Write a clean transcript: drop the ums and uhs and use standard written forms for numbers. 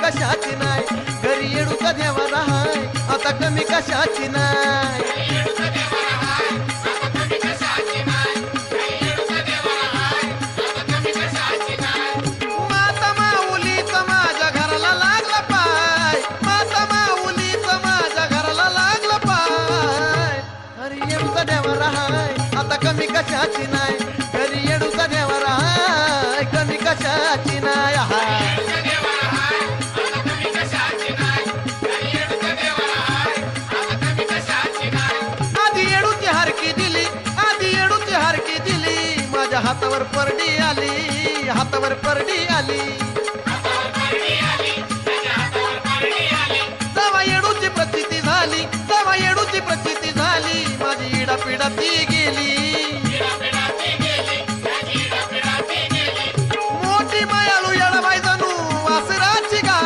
कशाची नाही, घरी येडूचा देवारा हाय, आता कमी कशाची नाही. माता माऊलीचा माझ्या घराला लागला पाय, माता माऊलीचा माझ्या घराला लागला पाय. घरी येडूचा देवारा हाय, आता कमी कशाची नाही, घरी येडूचा देवारा हाय, कमी कशाची नाही. हाय आधी येडूची हारकी दिली, आधी येडूची हारकी दिली, माझ्या हातावर परडी आली, हातावर परडी आली.